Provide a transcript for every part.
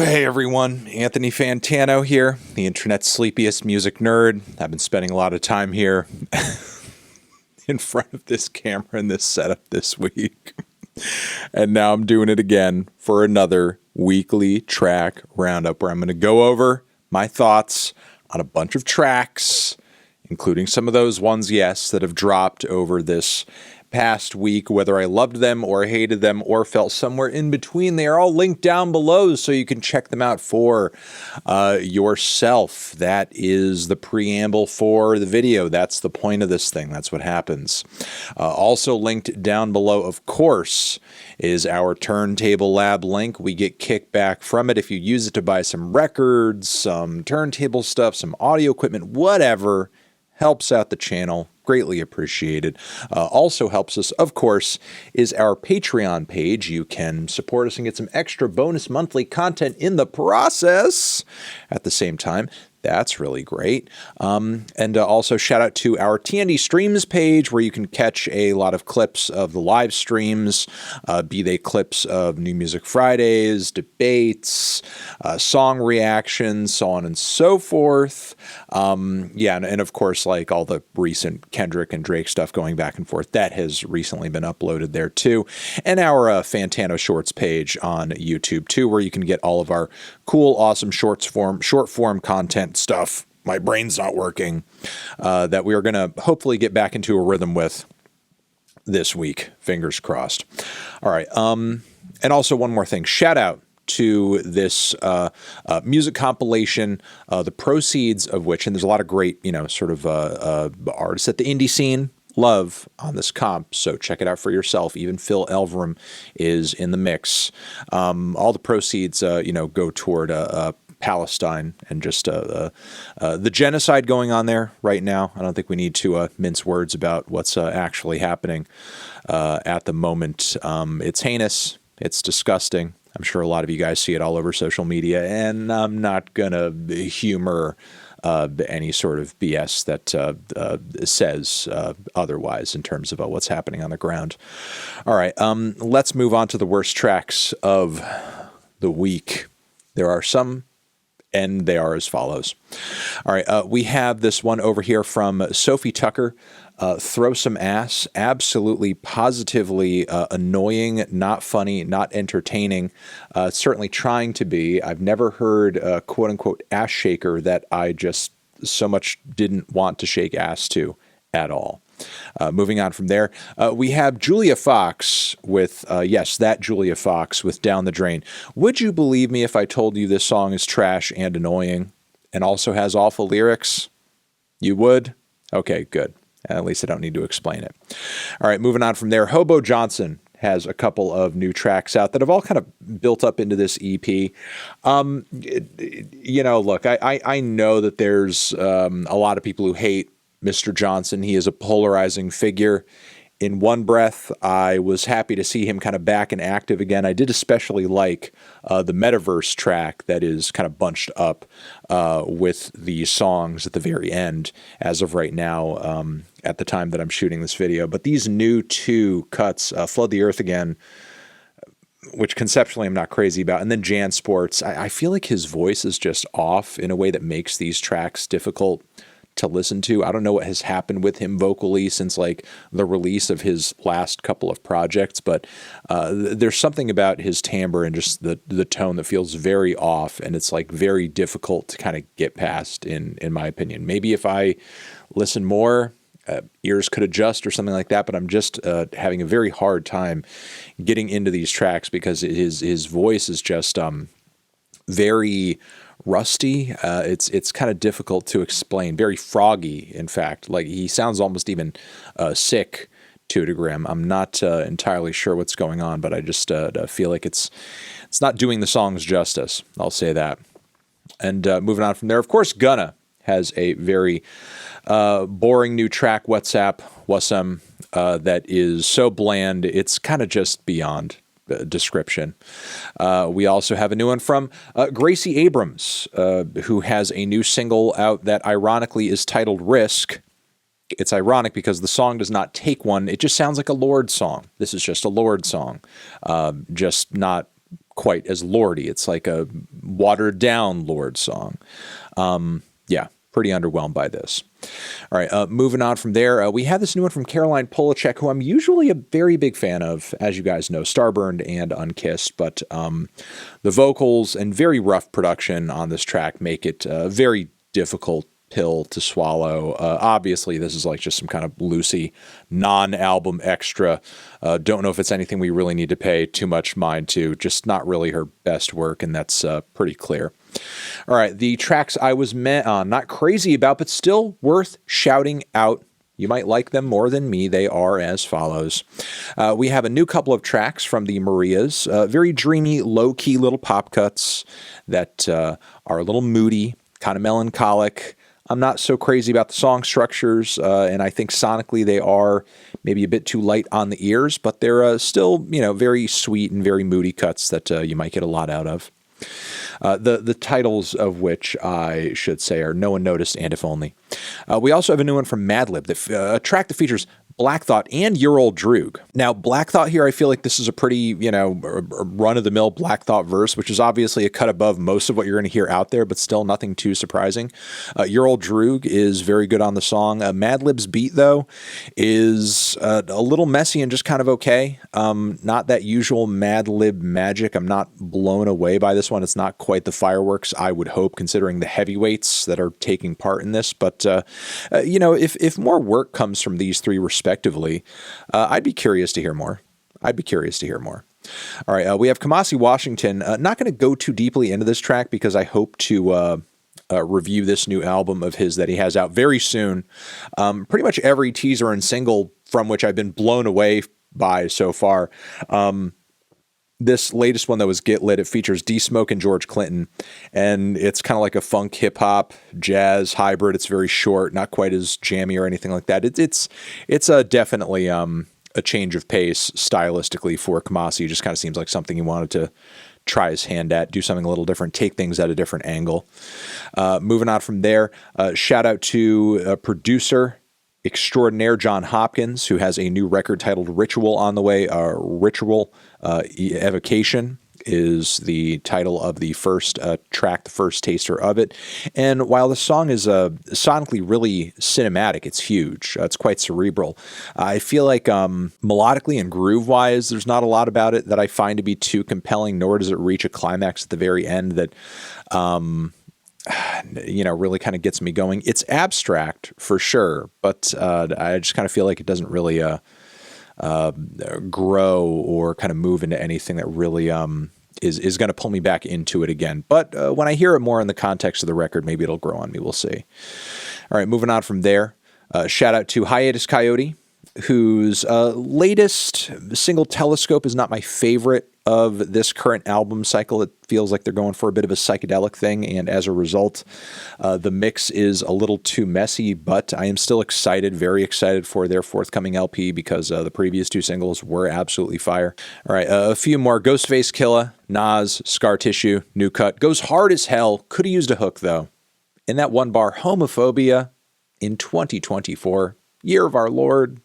Hey everyone, Anthony Fantano here, the internet's sleepiest music nerd. I've been spending a lot of time here in front of this camera and this setup this week. And now I'm doing it again for another weekly track roundup where I'm going to go over my thoughts on a bunch of tracks, including some of those ones, yes, that have dropped over this past week, whether I loved them or hated them or felt somewhere in between. They are all linked down below so you can check them out for yourself. That is the preamble for the video. That's the point of this thing. That's what happens. Also linked down below, of course, is our Turntable Lab link. We get kickback from it if you use it to buy some records, some turntable stuff, some audio equipment, whatever. Helps out the channel. Greatly appreciated. Also helps us, of course, is our Patreon page. You can support us and get some extra bonus monthly content in the process at the same time. That's really great. And also shout out to our TND Streams page where you can catch a lot of clips of the live streams, be they clips of New Music Fridays, debates, song reactions, so on and so forth. Yeah, and of course, like all the recent Kendrick and Drake stuff going back and forth, that has recently been uploaded there too. And our Fantano Shorts page on YouTube too, where you can get all of our cool, awesome short form content stuff. My brain's not working. That we are going to hopefully get back into a rhythm with this week. Fingers crossed. All right. And also one more thing. Shout out to this music compilation, the proceeds of which, and there's a lot of great, sort of artists at the indie scene love on this comp, so check it out for yourself. Even Phil Elverum is in the mix. All the proceeds, go toward Palestine and just the genocide going on there right now. I don't think we need to mince words about what's actually happening at the moment. It's heinous. It's disgusting. I'm sure a lot of you guys see it all over social media, and I'm not going to humor any sort of BS that says otherwise in terms of what's happening on the ground. All right, let's move on to the worst tracks of the week. There are some, and they are as follows. All right, we have this one over here from Sofi Tukker. Throw Some Ass. Absolutely, positively annoying, not funny, not entertaining. Certainly trying to be. I've never heard a quote-unquote ass shaker that I just so much didn't want to shake ass to at all. Moving on from there, we have Julia Fox with, yes, that Julia Fox with Down the Drain. Would you believe me if I told you this song is trash and annoying and also has awful lyrics? You would? Okay, good. At least I don't need to explain it. All right, moving on from there. Hobo Johnson has a couple of new tracks out that have all kind of built up into this EP. Look, I know that there's a lot of people who hate Mr. Johnson. He is a polarizing figure. In one breath, I was happy to see him kind of back and active again. I did especially like the Metaverse track that is kind of bunched up with the songs at the very end as of right now at the time that I'm shooting this video. But these new two cuts, Flood the Earth Again, which conceptually I'm not crazy about, and then Jansports, I feel like his voice is just off in a way that makes these tracks difficult to listen to. I don't know what has happened with him vocally since like the release of his last couple of projects, but there's something about his timbre and just the tone that feels very off, and it's like very difficult to kind of get past in my opinion. Maybe if I listen more, ears could adjust or something like that, but I'm just having a very hard time getting into these tracks because his voice is just very rusty. It's kind of difficult to explain. Very froggy, in fact. Like he sounds almost even sick to a degree. I'm not entirely sure what's going on, but I just feel like it's not doing the songs justice. I'll say that. And moving on from there, of course, Gunna has a very boring new track, WhatsApp, Wassam, that is so bland. It's kind of just beyond description. We also have a new one from Gracie Abrams, who has a new single out that ironically is titled Risk. It's ironic because the song does not take one. It just sounds like a Lorde song. This is just a Lorde song, just not quite as lordy. It's like a watered down Lorde song. Yeah, pretty underwhelmed by this. All right, moving on from there, we have this new one from Caroline Polachek, who I'm usually a very big fan of, as you guys know, Starburned and Unkissed, but the vocals and very rough production on this track make it very difficult pill to swallow. Obviously, this is like just some kind of loosey, non-album extra. Don't know if it's anything we really need to pay too much mind to. Just not really her best work, and that's pretty clear. All right, the tracks I was not crazy about, but still worth shouting out. You might like them more than me. They are as follows. We have a new couple of tracks from the Marías. Very dreamy, low-key little pop cuts that are a little moody, kind of melancholic. I'm not so crazy about the song structures, and I think sonically they are maybe a bit too light on the ears, but they're still, very sweet and very moody cuts that you might get a lot out of. The titles of which I should say are No One Noticed and If Only. We also have a new one from Madlib, a track that features Black Thought and Your Old Droog. Now, Black Thought here, I feel like this is a pretty, run-of-the-mill Black Thought verse, which is obviously a cut above most of what you're going to hear out there, but still nothing too surprising. Your Old Droog is very good on the song. Madlib's beat, though, is a little messy and just kind of okay. Not that usual Madlib magic. I'm not blown away by this one. It's not quite the fireworks I would hope, considering the heavyweights that are taking part in this. But, if more work comes from these three respectively, I'd be curious to hear more. All right, we have Kamasi Washington. Not going to go too deeply into this track because I hope to review this new album of his that he has out very soon. Pretty much every teaser and single from which I've been blown away by so far. This latest one that was Get Lit, it features D-Smoke and George Clinton, and it's kind of like a funk hip-hop jazz hybrid. It's very short, not quite as jammy or anything like that. It's definitely a change of pace stylistically for Kamasi. It just kind of seems like something he wanted to try his hand at, do something a little different, take things at a different angle. Moving on from there, shout out to producer extraordinaire Jon Hopkins, who has a new record titled Ritual on the way. Ritual Evocation is the title of the first track, the first taster of it. And while the song is sonically really cinematic, it's huge. It's quite cerebral. I feel like melodically and groove-wise, there's not a lot about it that I find to be too compelling, nor does it reach a climax at the very end that really kind of gets me going. It's abstract for sure, but I just kind of feel like it doesn't really grow or kind of move into anything that really is going to pull me back into it again. But when I hear it more in the context of the record, maybe it'll grow on me. We'll see. All right, moving on from there. Shout out to Hiatus Kaiyote, whose latest single Telescope is not my favorite of this current album cycle. It feels like they're going for a bit of a psychedelic thing, and as a result, the mix is a little too messy, but I am still excited, very excited for their forthcoming LP because the previous two singles were absolutely fire. All right, a few more. Ghostface, Killah, Nas, Scar Tissue, New Cut. Goes hard as hell. Could have used a hook, though. In that one bar, homophobia in 2024, year of our Lord.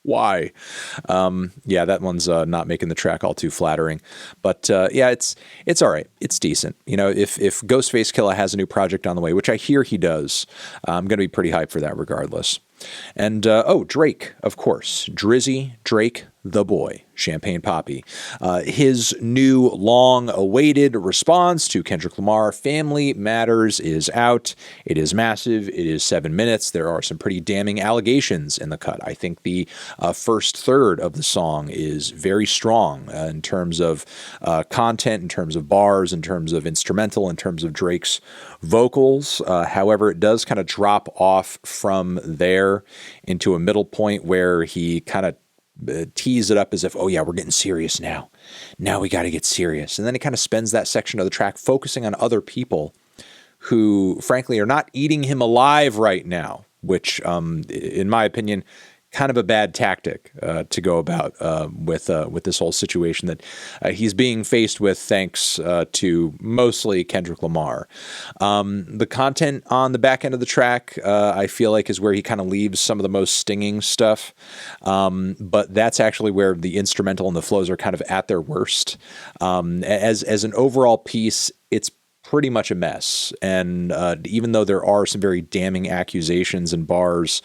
Why? That one's not making the track all too flattering, but it's all right. It's decent. If Ghostface Killah has a new project on the way, which I hear he does, I'm going to be pretty hyped for that regardless. And Drake, of course, Drizzy Drake, the boy, Champagne Papi. His new long-awaited response to Kendrick Lamar, Family Matters, is out. It is massive. It is 7 minutes. There are some pretty damning allegations in the cut. I think the first third of the song is very strong in terms of content, in terms of bars, in terms of instrumental, in terms of Drake's vocals. However, it does kind of drop off from there into a middle point where he kind of tease it up as if, oh yeah, we're getting serious now. Now we got to get serious. And then he kind of spends that section of the track focusing on other people who, frankly, are not eating him alive right now, which, in my opinion, kind of a bad tactic to go about with this whole situation that he's being faced with thanks to mostly Kendrick Lamar. The content on the back end of the track, I feel like, is where he kind of leaves some of the most stinging stuff. But that's actually where the instrumental and the flows are kind of at their worst. As an overall piece, it's pretty much a mess. And even though there are some very damning accusations and bars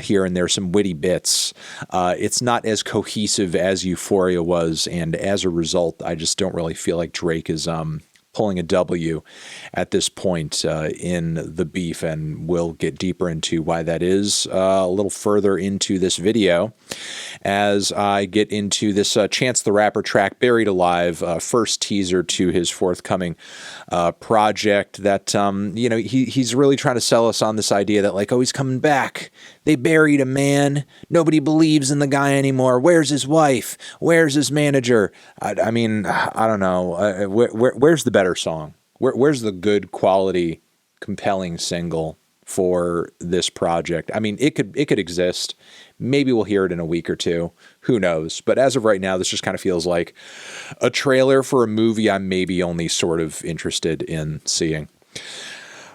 here and there, some witty bits, it's not as cohesive as Euphoria was. And as a result, I just don't really feel like Drake is pulling a W at this point in the beef, and we'll get deeper into why that is a little further into this video as I get into this Chance the Rapper track, Buried Alive, first teaser to his forthcoming project that, you know, he's really trying to sell us on this idea that like, oh, he's coming back. They buried a man. Nobody believes in the guy anymore. Where's his wife? Where's his manager? I mean, I don't know. Where's the better song? Where's the good quality, compelling single for this project? I mean, it could exist. Maybe we'll hear it in a week or two. Who knows? But as of right now, this just kind of feels like a trailer for a movie I'm maybe only sort of interested in seeing.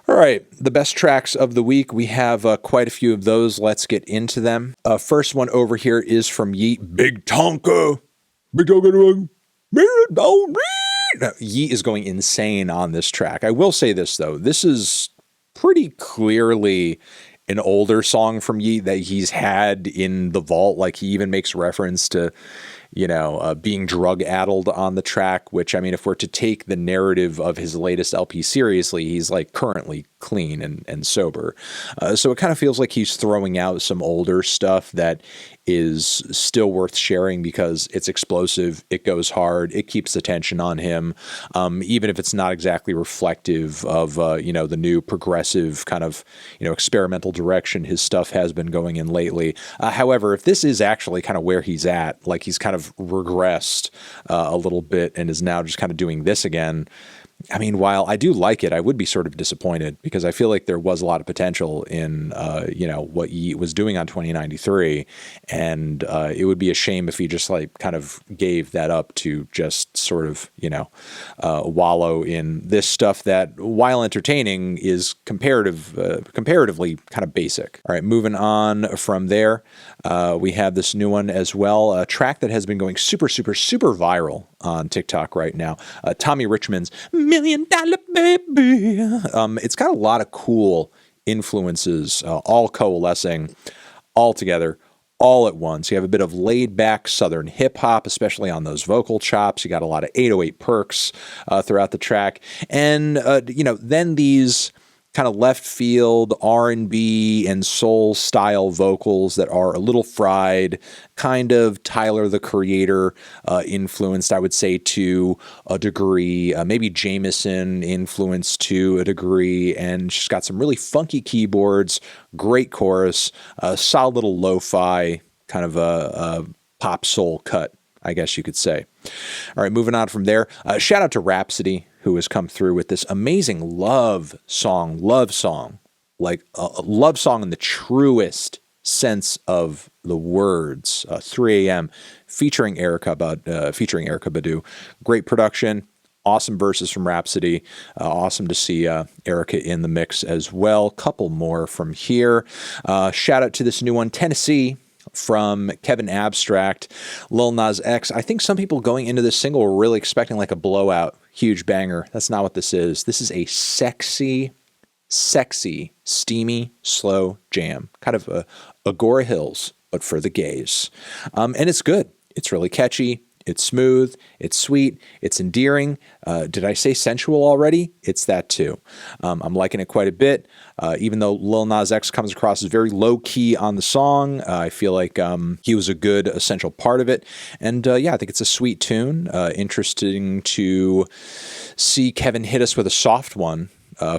All right, the best tracks of the week. We have quite a few of those. Let's get into them. First one over here is from Yeat, Big Tonka. Big Tonka. Yeat is going insane on this track. I will say this, though. This is pretty clearly an older song from Yeat that he's had in the vault. Like, he even makes reference to, you know, being drug-addled on the track, which, I mean, if we're to take the narrative of his latest LP seriously, he's, like, currently clean and sober. So it kind of feels like he's throwing out some older stuff that is still worth sharing because it's explosive, it goes hard, it keeps the tension on him, even if it's not exactly reflective of, you know, the new progressive kind of, you know, experimental direction his stuff has been going in lately. However, if this is actually kind of where he's at, like he's kind of regressed a little bit and is now just kind of doing this again, I mean, while I do like it, I would be sort of disappointed because I feel like there was a lot of potential in, you know, what Yeat was doing on 2093. And it would be a shame if he just like kind of gave that up to just sort of, you know, wallow in this stuff that, while entertaining, is comparatively kind of basic. All right, moving on from there, we have this new one as well, a track that has been going super viral on TikTok right now. Tommy Richman's $1 Million Baby. It's got a lot of cool influences, all coalescing all together, all at once. You have a bit of laid back Southern hip hop, especially on those vocal chops. You got a lot of 808 perks throughout the track. And, you know, then these kind of left field R&B and soul style vocals that are a little fried, kind of Tyler the Creator influenced, I would say, to a degree, maybe Jameson influenced to a degree, and she's got some really funky keyboards, great chorus, a solid little lo-fi kind of a pop soul cut, I guess you could say. All right, moving on from there. Shout out to Rapsody, who has come through with this amazing love song, like a love song in the truest sense of the words. 3 a.m. featuring Erykah Badu. Great production, awesome verses from Rapsody. Awesome to see Erykah in the mix as well. Couple more from here. Shout out to this new one, Tennessee, from Kevin Abstract, Lil Nas X. I think some people going into this single were really expecting like a blowout, huge banger. That's not what this is. This is a sexy, steamy, slow jam. Kind of a Agora Hills, but for the gays. And it's good. It's really catchy. It's smooth, it's sweet, it's endearing. Did I say sensual already? It's that too. I'm liking it quite a bit. Even though Lil Nas X comes across as very low-key on the song, I feel like he was a good essential part of it. And yeah, I think it's a sweet tune. Interesting to see Kevin hit us with a soft one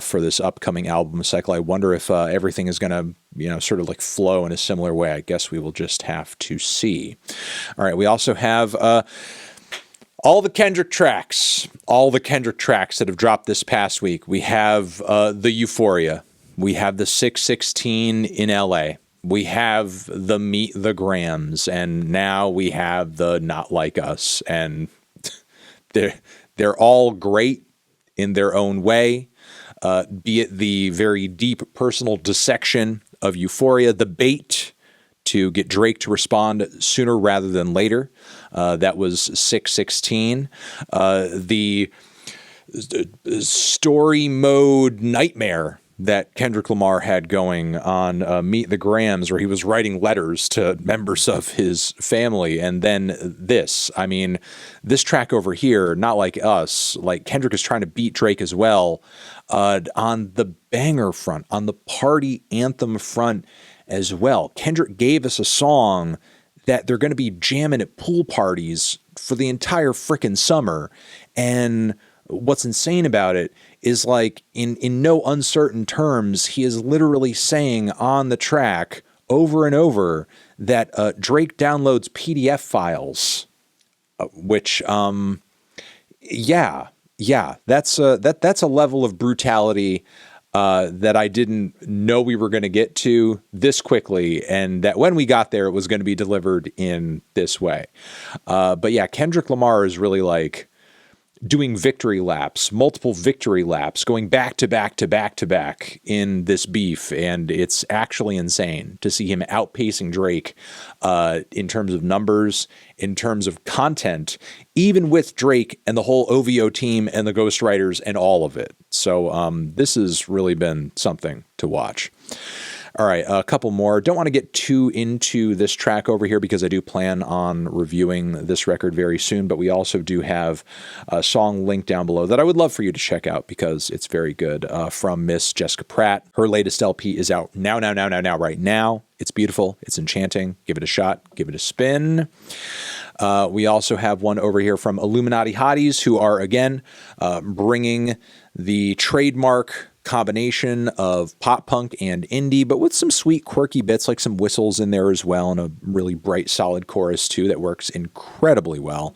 for this upcoming album cycle. I wonder if everything is going to, you know, sort of like flow in a similar way. I guess we will just have to see. All right, we also have all the Kendrick tracks that have dropped this past week. We have the Euphoria. We have the 616 in LA. We have the Meet the Grams, and now we have the Not Like Us, and they're all great in their own way. Be it the very deep personal dissection of Euphoria, the bait to get Drake to respond sooner rather than later. That was 616. The story mode nightmare that Kendrick Lamar had going on Meet the Grams, where he was writing letters to members of his family. And then this, I mean, this track over here, Not Like Us, like Kendrick is trying to beat Drake as well, on the banger front, on the party anthem front as well. Kendrick gave us a song that they're going to be jamming at pool parties for the entire frickin' summer. And what's insane about it is, like, in no uncertain terms, he is literally saying on the track over and over that Drake downloads PDF files, which, that's a level of brutality that I didn't know we were going to get to this quickly, and that when we got there, it was going to be delivered in this way. But yeah, Kendrick Lamar is really like doing victory laps, multiple victory laps, going back to back to back to back in this beef. And it's actually insane to see him outpacing Drake in terms of numbers, in terms of content, even with Drake and the whole OVO team and the ghostwriters and all of it. So this has really been something to watch. All right, a couple more. Don't want to get too into this track over here because I do plan on reviewing this record very soon, but we also do have a song linked down below that I would love for you to check out because it's very good, from Miss Jessica Pratt. Her latest LP is out now, right now. It's beautiful. It's enchanting. Give it a shot. Give it a spin. We also have one over here from Illuminati Hotties, who are, again, bringing the trademark combination of pop punk and indie, but with some sweet quirky bits like some whistles in there as well, and a really bright solid chorus too that works incredibly well.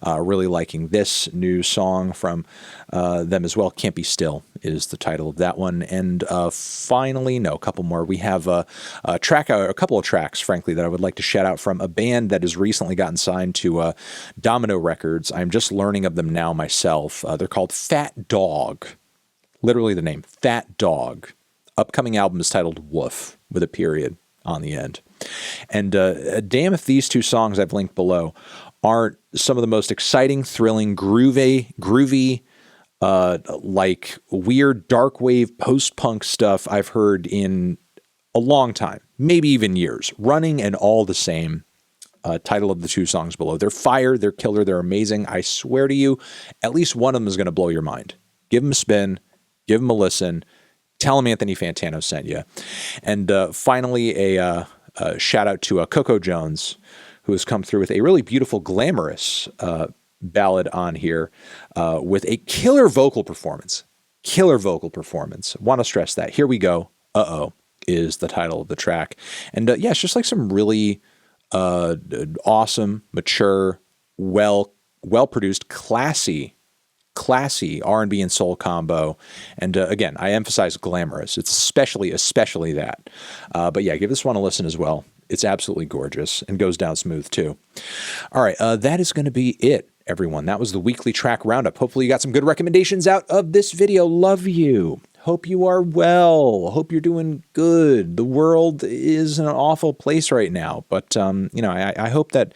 Really liking this new song from them as well. Can't Be Still is the title of that one. And finally, a couple more. We have a couple of tracks, frankly, that I would like to shout out from a band that has recently gotten signed to Domino Records. I'm just learning of them now myself. They're called Fat Dog. Literally the name, Fat Dog. Upcoming album is titled Woof, with a period on the end. And damn if these two songs I've linked below aren't some of the most exciting, thrilling, groovy, like weird dark wave post-punk stuff I've heard in a long time, maybe even years. Running and All the Same. Title of the two songs below. They're fire, they're killer, they're amazing. I swear to you, at least one of them is going to blow your mind. Give them a spin. Give them a listen. Tell them Anthony Fantano sent you. And finally, a shout out to Coco Jones, who has come through with a really beautiful, glamorous ballad on here with a killer vocal performance. Killer vocal performance. Want to stress that. Here we go. Uh-oh is the title of the track. And yeah, it's just like some really awesome, mature, well-produced, classy R&B and soul combo. And again, I emphasize glamorous. It's especially that. But yeah, give this one a listen as well. It's absolutely gorgeous and goes down smooth too. All right, that is going to be it, everyone. That was the weekly track roundup. Hopefully you got some good recommendations out of this video. Love you. Hope you are well. Hope you're doing good. The world is an awful place right now. But, I hope that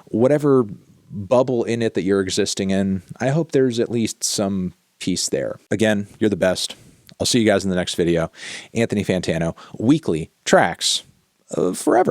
whatever bubble in it that you're existing in, I hope there's at least some peace there. Again, you're the best. I'll see you guys in the next video. Anthony Fantano, weekly tracks forever.